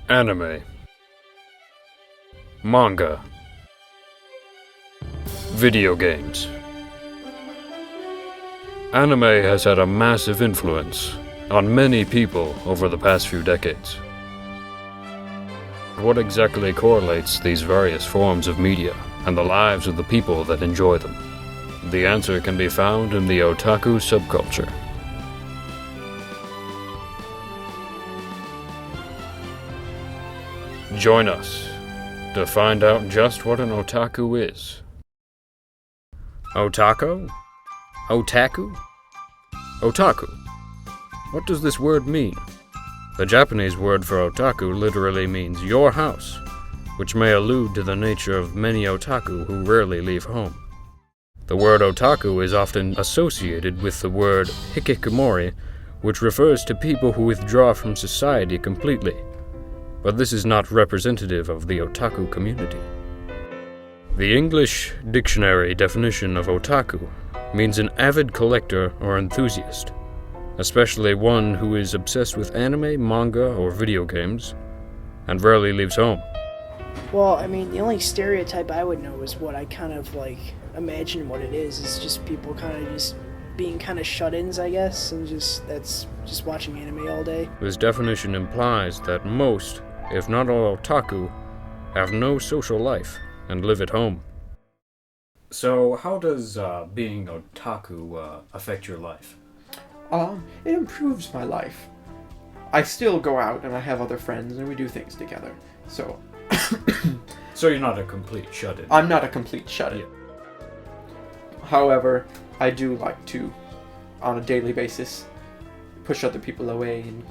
Anime, manga, video games. Anime has had a massive influence on many people over the past few decades. What exactly correlates these various forms of media and the lives of the people that enjoy them? The answer can be found in the otaku subculture. Join us to find out just what an otaku is. Otaku? Otaku? Otaku. What does this word mean? The Japanese word for otaku literally means your house, which may allude to the nature of many otaku who rarely leave home. The word otaku is often associated with the word hikikomori, which refers to people who withdraw from society completely. But this is not representative of the otaku community. The English dictionary definition of otaku means an avid collector or enthusiast, especially one who is obsessed with anime, manga, or video games, and rarely leaves home. Well, I mean, the only stereotype I would know is what I kind of imagine what it is just people kind of just being kind of shut-ins, I guess, and that's just watching anime all day. This definition implies that most, if not all otaku, have no social life and live at home. So how does being otaku affect your life? It improves my life. I still go out and I have other friends and we do things together. So So you're not a complete shut-in? I'm not a complete shut-in. Yeah. However, I do like to, on a daily basis, push other people away and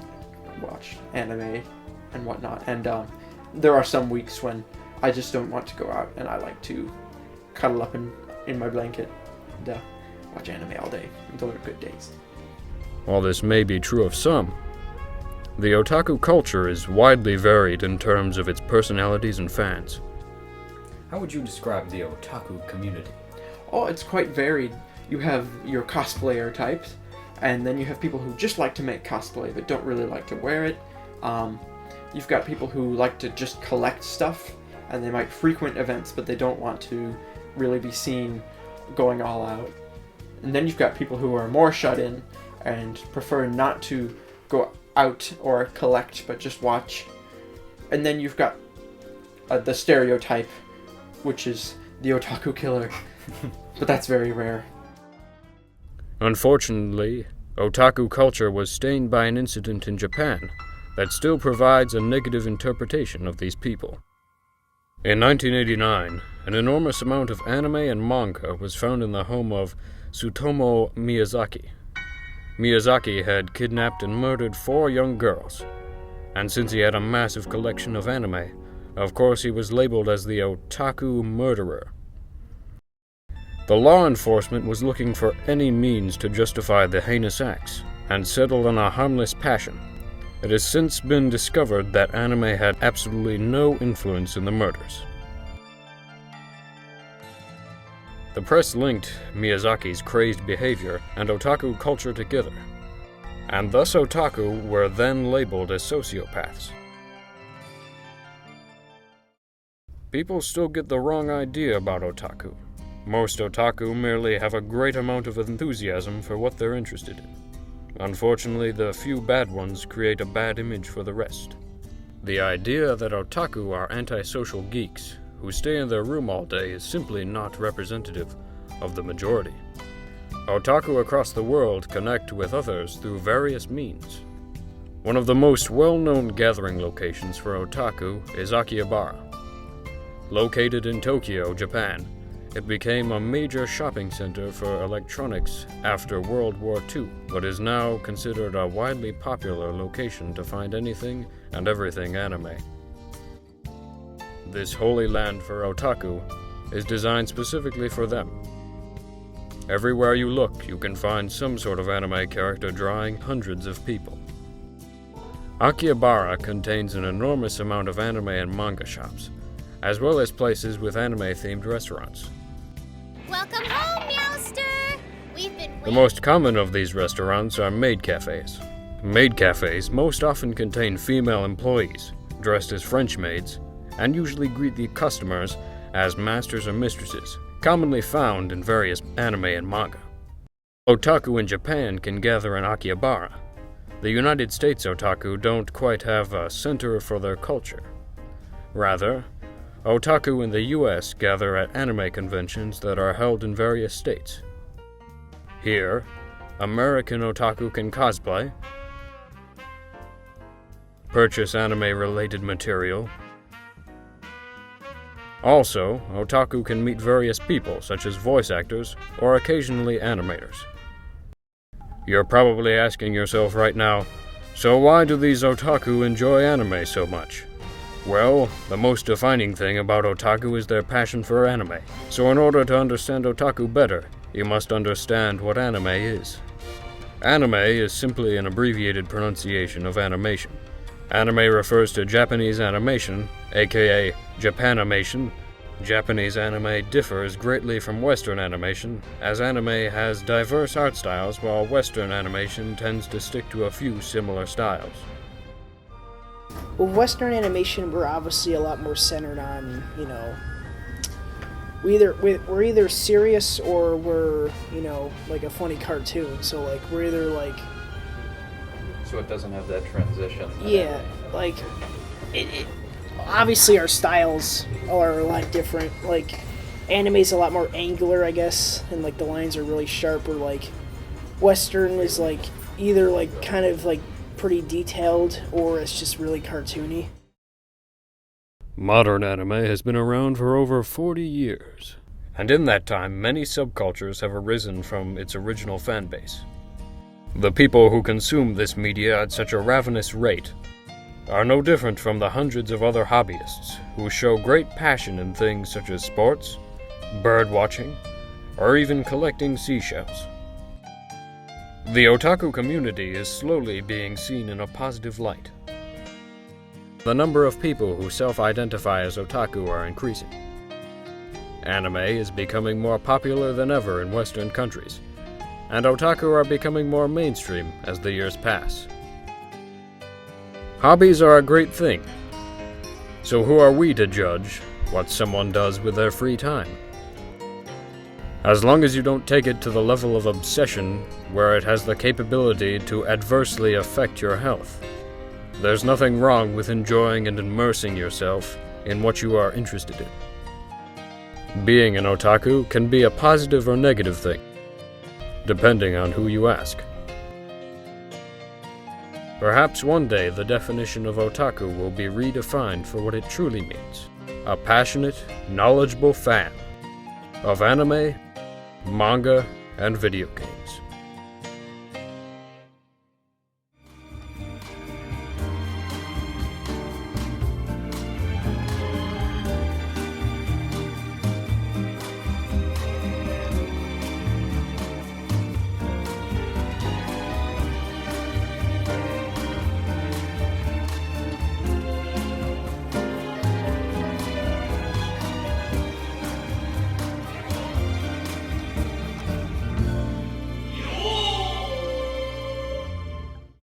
watch anime and whatnot. And there are some weeks when I just don't want to go out and I like to cuddle up in my blanket and watch anime all day. Those are good days. While this may be true of some, the otaku culture is widely varied in terms of its personalities and fans. How would you describe the otaku community? Oh, it's quite varied. You have your cosplayer types, and then you have people who just like to make cosplay but don't really like to wear it. You've got people who like to just collect stuff, and they might frequent events but they don't want to really be seen going all out. And then you've got people who are more shut in and prefer not to go out or collect but just watch. And then you've got the stereotype, which is the otaku killer. But that's very rare. Unfortunately, otaku culture was stained by an incident in Japan that still provides a negative interpretation of these people. In 1989, an enormous amount of anime and manga was found in the home of Tsutomu Miyazaki. Miyazaki had kidnapped and murdered 4 young girls, and since he had a massive collection of anime, of course he was labeled as the otaku murderer. The law enforcement was looking for any means to justify the heinous acts, and settled on a harmless passion. It has since been discovered that anime had absolutely no influence in the murders. The press linked Miyazaki's crazed behavior and otaku culture together, and thus otaku were then labeled as sociopaths. People still get the wrong idea about otaku. Most otaku merely have a great amount of enthusiasm for what they're interested in. Unfortunately, the few bad ones create a bad image for the rest. The idea that otaku are antisocial geeks who stay in their room all day is simply not representative of the majority. Otaku across the world connect with others through various means. One of the most well-known gathering locations for otaku is Akihabara. Located in Tokyo, Japan, it became a major shopping center for electronics after World War II, but is now considered a widely popular location to find anything and everything anime. This holy land for otaku is designed specifically for them. Everywhere you look, you can find some sort of anime character drawing hundreds of people. Akihabara contains an enormous amount of anime and manga shops, as well as places with anime-themed restaurants. Welcome home, Meowster! We've been waiting. The most common of these restaurants are maid cafes. Maid cafes most often contain female employees, dressed as French maids, and usually greet the customers as masters or mistresses, commonly found in various anime and manga. Otaku in Japan can gather in Akihabara. The United States otaku don't quite have a center for their culture. Rather, otaku in the US gather at anime conventions that are held in various states. Here, American otaku can cosplay, purchase anime-related material. Also, otaku can meet various people, such as voice actors or occasionally animators. You're probably asking yourself right now, so why do these otaku enjoy anime so much? Well, the most defining thing about otaku is their passion for anime. So in order to understand otaku better, you must understand what anime is. Anime is simply an abbreviated pronunciation of animation. Anime refers to Japanese animation, aka Japanimation. Japanese anime differs greatly from Western animation, as anime has diverse art styles while Western animation tends to stick to a few similar styles. With Western animation, we're obviously a lot more centered on, we're either serious or we're, like a funny cartoon. So like we're either like, so it doesn't have that transition. yeah, like it obviously our styles are a lot different. Like anime's a lot more angular, I guess, and like the lines are really sharp. Or like Western is like either like kind of like pretty detailed or it's just really cartoony. Modern anime has been around for over 40 years, and in that time many subcultures have arisen from its original fan base. The people who consume this media at such a ravenous rate are no different from the hundreds of other hobbyists who show great passion in things such as sports, bird watching, or even collecting seashells. The otaku community is slowly being seen in a positive light. The number of people who self-identify as otaku are increasing. Anime is becoming more popular than ever in Western countries, and otaku are becoming more mainstream as the years pass. Hobbies are a great thing, so who are we to judge what someone does with their free time? As long as you don't take it to the level of obsession where it has the capability to adversely affect your health, there's nothing wrong with enjoying and immersing yourself in what you are interested in. Being an otaku can be a positive or negative thing, depending on who you ask. Perhaps one day the definition of otaku will be redefined for what it truly means: a passionate, knowledgeable fan of anime, manga, and video games.